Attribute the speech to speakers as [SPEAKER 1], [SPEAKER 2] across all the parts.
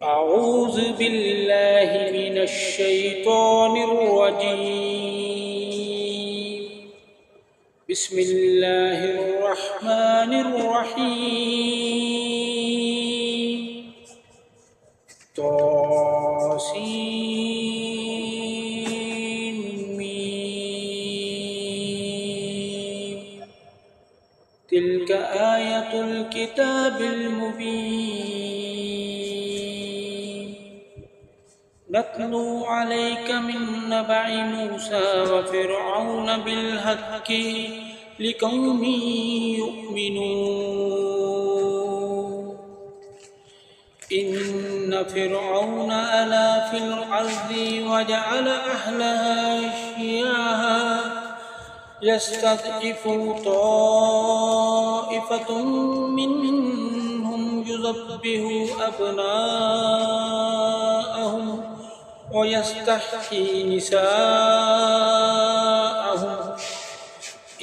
[SPEAKER 1] أعوذ بالله من الشيطان الرجيم. بسم الله الرحمن الرحيم. طاسين ميم. تلك آية الكتاب المبين. نتلو عليك من نبع موسى وفرعون بالحق لقوم يؤمنون. إن فرعون علا في الأرض وجعل أهلها شيعا يستضعف طائفة منهم يذبح أبناءهم ويستحيي نساءهم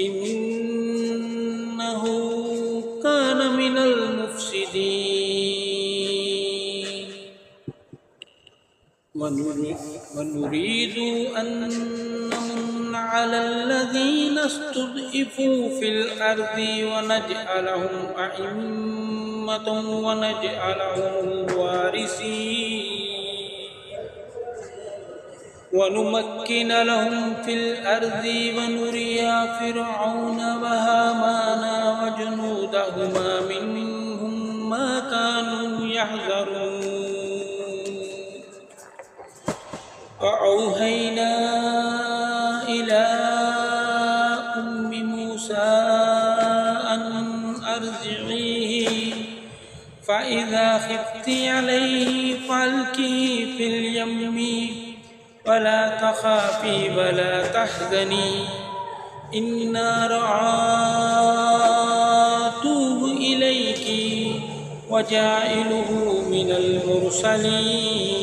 [SPEAKER 1] إنه كان من المفسدين. ونريد أن نمن على الذين استضعفوا في الأرض ونجعلهم أئمة ونجعلهم الوارثين ونمكن لهم في الأرض ونري فرعون وهامان وجنودهما منهم ما كانوا يحذرون. وأوحينا إلى أم موسى أن أرضعيه فإذا خفت عليه فألقيه في اليم ولا تخافي ولا تحزني إنا رعاتوه إليك وجاعله من المرسلين.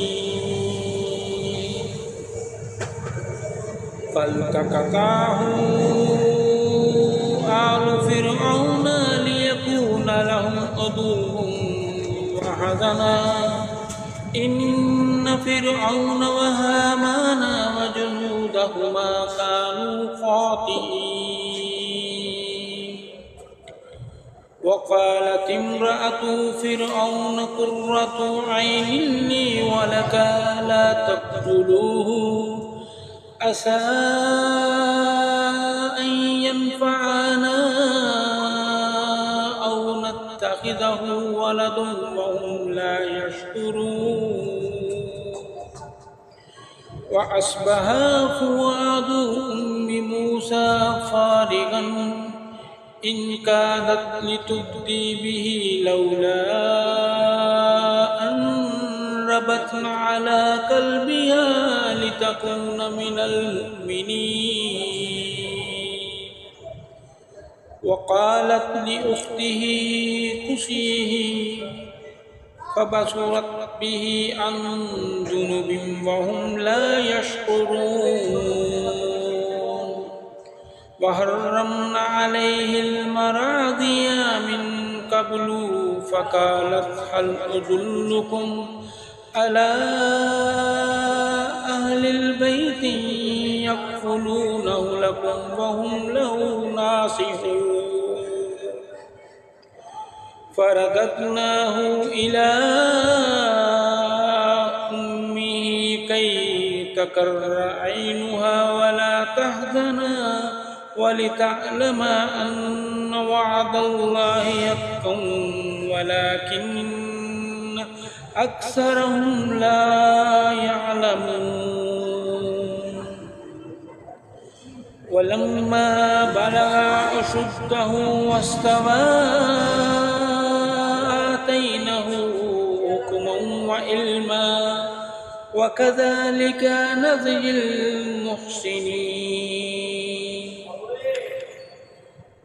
[SPEAKER 1] فالتقطه آل فرعون ليكون لهم عدوا وحزنا إن فرعون وهامان وجنودهما كانوا خاطئين. وقالت امرأة فرعون قرة عين لي ولك لا تقتلوه عسى أن ينفعنا أو نتخذه ولد وهم لا يشكرون. وأصبح فؤاد أم موسى فارغا إن كادت لتبدي به لولا أن ربطنا على قلبها لتكون من المؤمنين. وقالت لأخته قصيه فبصرت به عن جنب وهم لا يشعرون. وحرمنا عليه المراضي من قبل فقالت هل أدلكم على أهل البيت يكفلونه لكم وهم له ناصحون. فرددناه إلى أمه كي تقر عينها ولا تحزن ولتعلم أن وعد الله حق ولكن أكثرهم لا يعلمون. ولما بلغ أشده واستوى آتيناه حكما وعلما وكذلك نجزي المحسنين.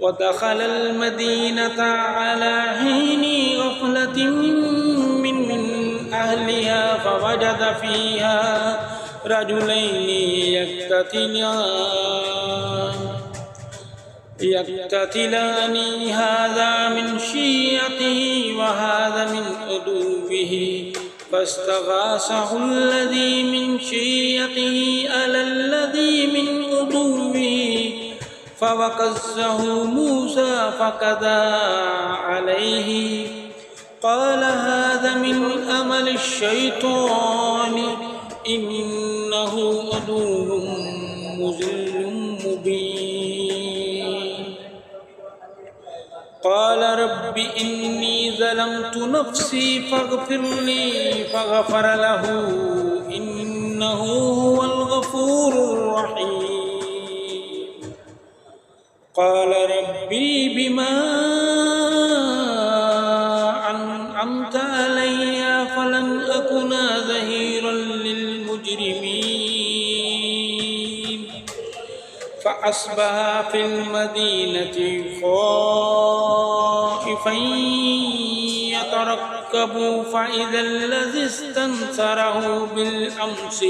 [SPEAKER 1] ودخل المدينة على حين غفلة من أهلها فوجد فيها رجلين يقتتلان هذا من شيعته وهذا من عدوه فاستغاثه الذي من شيعته على الذي من عدوه فوكزه موسى فقضى عليه قال هذا من عمل الشيطان إنه عدو مضل مبين قال رب إني ظلمت نفسي فاغفر لي فغفر له إنه هو الغفور الرحيم قال ربي بما أنعمت علي فلن أكن ظهيرا للمجرمين فأصبح في المدينة خائفا يترقب فإذا الذي استنصره بالأمس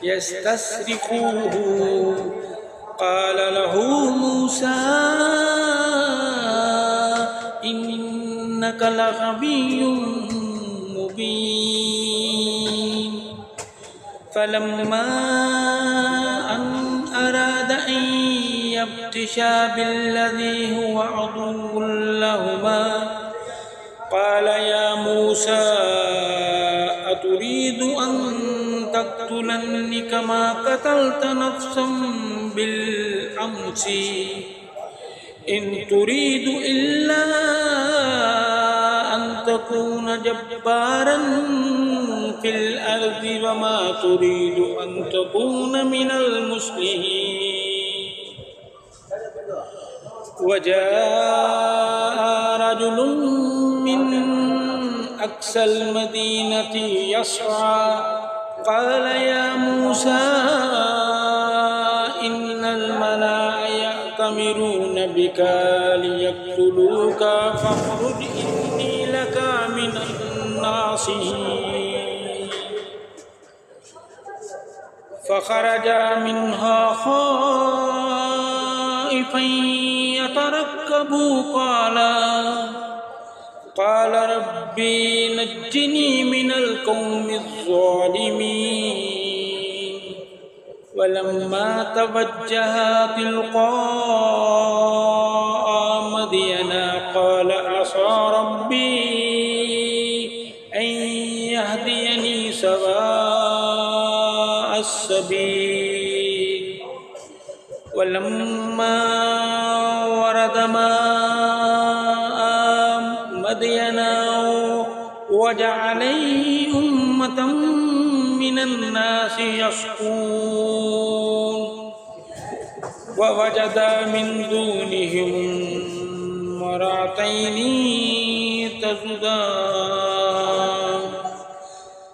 [SPEAKER 1] يستصرخه قال له موسى إنك لغبي مبين فلما أن أراد أن يبطش بالذي هو عدو لهما قال يا موسى أتريد أن تقتلني كما قتلت نفسا بالأمس إن تريد إلا أن تكون جبارا في الأرض وما تريد أن تكون من المصلحين وجاء رجل من أقصى المدينة يسعى قال يا موسى إن الملأ يأتمرون بك ليقتلوك فاخرج إني لك من الناصحين فخرج منها خائفا يترقب قال ربي نجني من القوم الظالمين ولما توجه تلقاء مدين قال عسى ربي أن يهديني سواء السبيل ولما ورد ماء مدين وجد عليه أمة من الناس يسقون ووجد من دونهم امرأتين تذودان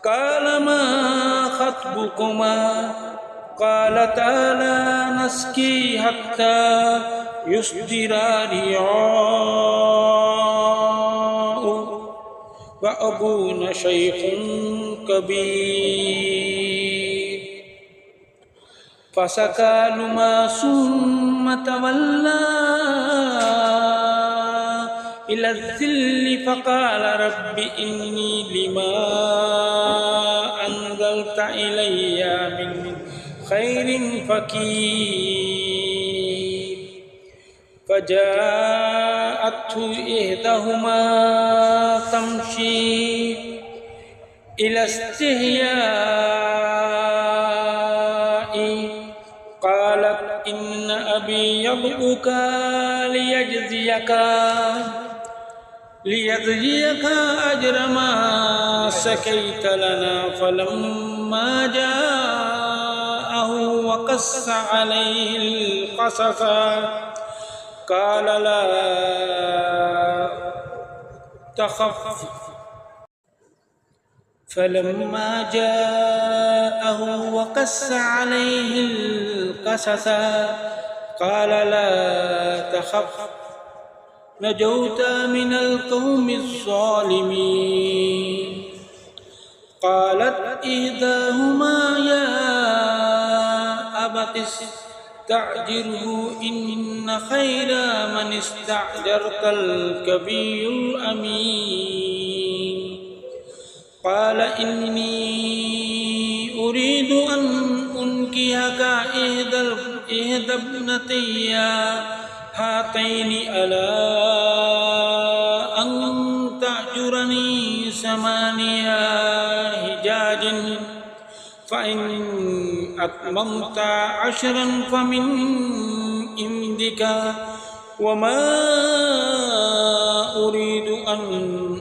[SPEAKER 1] قال ما خطبكما قالتا لا نسقي حتى يصدر الرعاء وأبونا شيخ كبير فسقى لهما ثم تولى إلى الذل فقال رب إني لما أنزلت إلي من خير فقير فجاءته إحداهما تمشي إلى استحياء قالت إن أبي يدعوك ليجزيك أجر ما سقيت لنا فلما جاءه وقص عليه القصص قال لا تخف فلما جاءه وقص عليه القصص قال لا تخف نجوت من القوم الظالمين قالت إحداهما يا أبت فاستأجره إن خير من استأجرت القوي الأمين قال إني أريد أن أنكحك إحدى ابنتي هاتين على أن تأجرني 8 حجاج فإن أتممت 10 فمن عندك وما أريد أن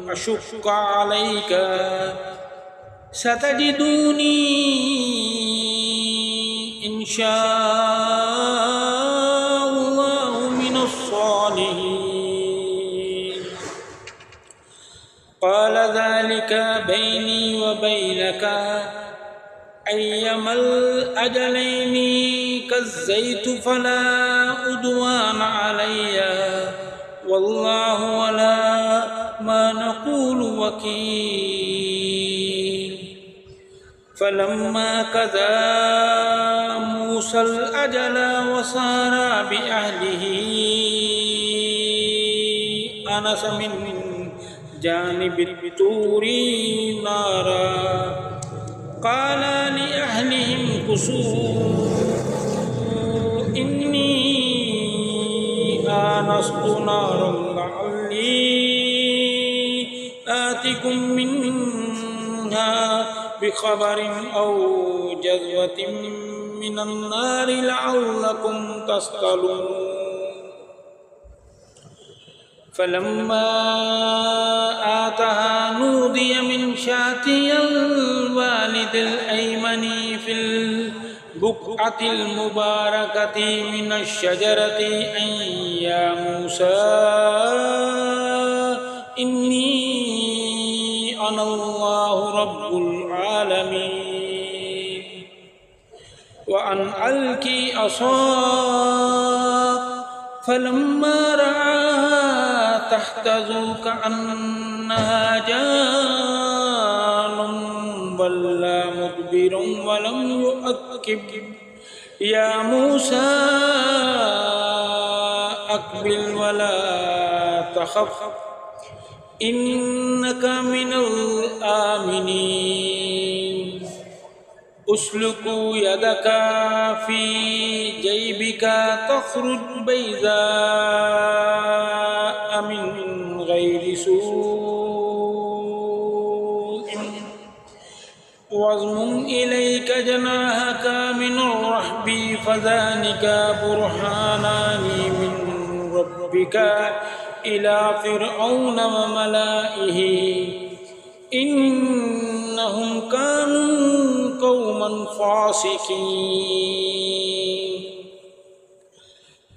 [SPEAKER 1] أشق عليك ستجدوني إن شاء الله من الصالحين قال ذلك بيني وبينك أيما الأجلين كالزيت فلا عدوان علي والله ولا ما نقول وكيل فلما قضى موسى الأجل وسار بأهله آنس من جانب الطور نارا قال لأهلهم كثوا إني آنست نارا لعلي آتكم منها بخبر أو جذوة من النار لعلكم تصطلون فلما آتها نودي من شاطئ الوالد الأيمن في البقعة المباركة من الشجرة أن يا موسى إني أنا الله رب العالمين وأن ألقي عصاك فلما رآها تهتز كأنها جان ولى مدبرا ولم يعقب يا موسى أقبل ولا تخف إنك من الآمنين أسلك يدك في جيبك تخرج بيضاء من غير سوء واضمم إليك جناحك من الرهب فذلك برهانان من ربك إلى فرعون وملئه إنهم كانوا قوما فاسقين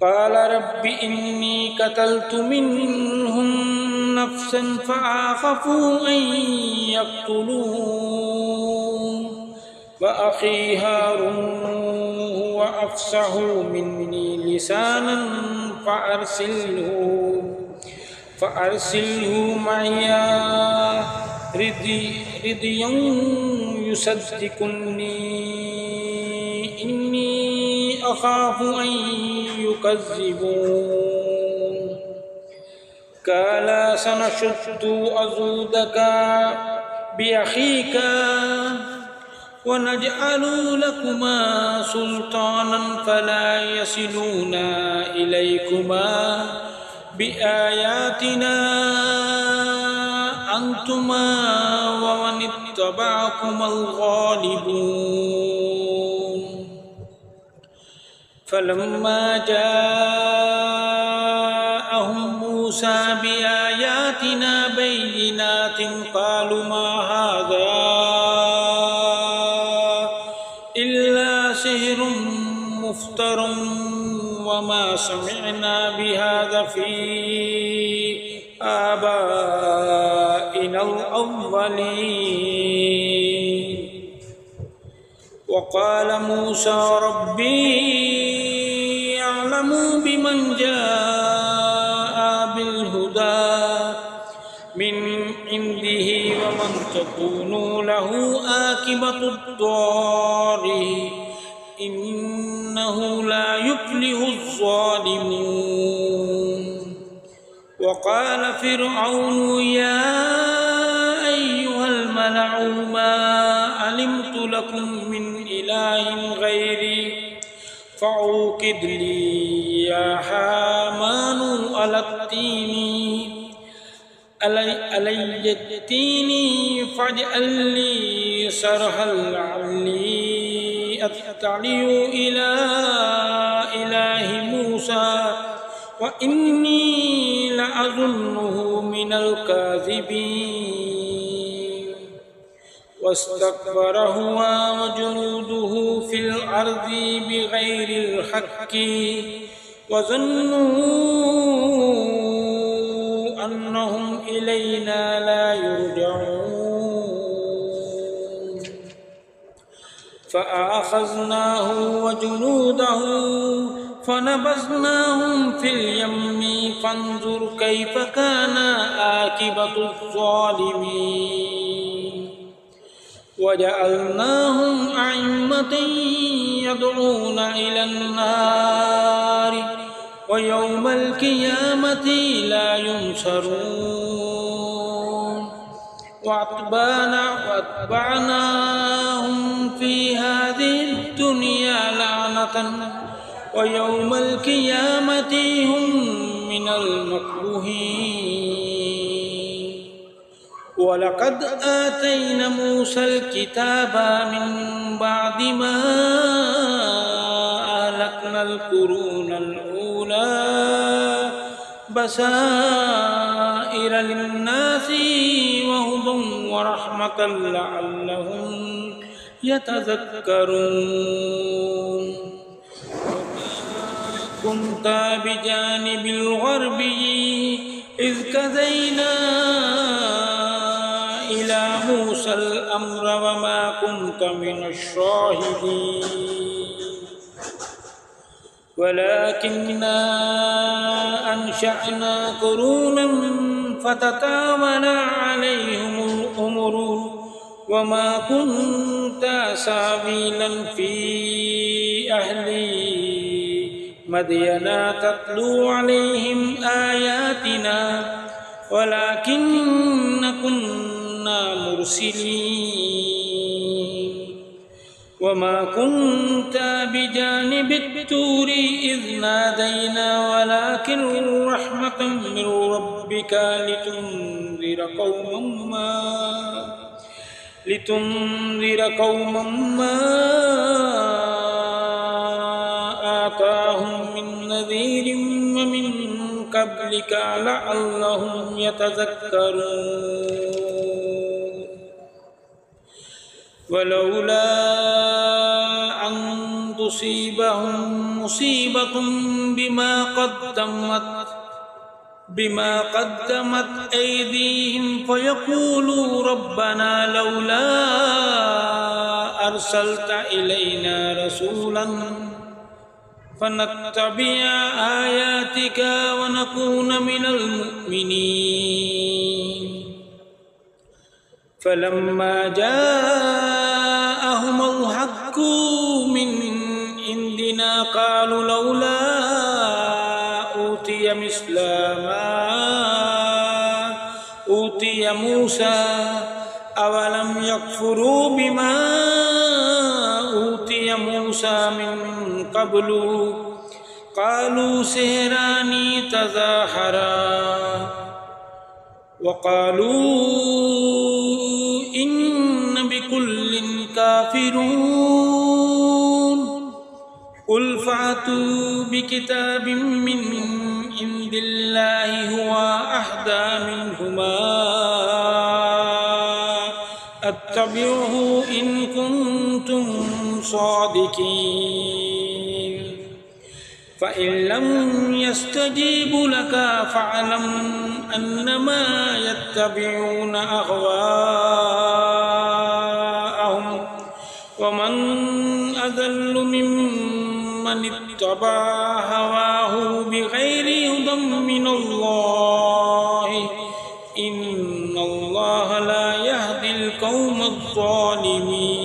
[SPEAKER 1] قال رب إني قتلت منهم نفسا فأخاف أن يقتلون وأخي هارون هو أفصح مني لسانا فأرسله معي رديا يصدقني إني أخاف أن يكذبون قال سنشد عضدك بأخيك ونجعل لكما سلطانا فلا يصلون إليكما بآياتنا أنتما ومن اتبعكما الغالبون فلما جاءهم موسى بآياتنا بينات قالوا ما هذا إلا سحر مفتر وما سمعنا بهذا في آبائنا الأولين وقال موسى ربي أعلم بمن جاء بالهدى من عنده ومن تكون له عاقبة الدار إنه لا يفلح الظالمون وقال فرعون يا أيها الملأ ما علمت لكم من إله غيري فأوقد لي يا هامان علي التين فاجعل لي صرحا لعلي أطلع إلى إله موسى وإني لأظنه من الكاذبين واستكبر هو وجنوده في الأرض بغير الحق وظنوا أنهم إلينا لا يرجعون فأخذناه وجنوده فنبذناهم في اليم فانظر كيف كان عاقبة الظالمين وجعلناهم أئمة يدعون إلى النار ويوم القيامة لا ينصرون وأتبعناهم في هذه الدنيا لعنة ويوم القيامة هم من المكروهين ولقد آتينا موسى الكتاب من بعد ما أهلكنا القرون الأولى بصائر للناس وهدى ورحمة لعلهم يتذكرون كنت بجانب الغربي إذ كذينا إلى موسى الأمر وما كنت من الشاهدين ولكننا أنشأنا قرونا فتطاول عليهم الأمر وما كنت سبيلا في أهل مدينا تتلو عليهم آياتنا ولكن كنا مرسلين وما كنت بجانب الطور إذ نادينا ولكن رحمة من ربك لتنذر قوما ما آتاهم من نذير ومن قبلك لعلهم يتذكرون ولولا أن تصيبهم مصيبة بما قدمت أيديهم فيقولوا ربنا لولا أرسلت إلينا رسولا فنتبع آياتك ونكون من المؤمنين فلما جاءهم الحق من عندنا قالوا لولا أوتي مثل ما أوتي موسى أولم يكفروا بما أوتي موسى من قبل قالوا سحران تظاهرا وقالوا إن بكل كافرون قل فأتوا بكتاب من عند الله هو أهدى منهما أتبعه إن كنتم صادقين فإن لم يستجيبوا لك فاعلم أنما يتبعون أهواءهم ومن أضل ممن اتبع هواه بغير هدى من الله إن الله لا يهدي القوم الظالمين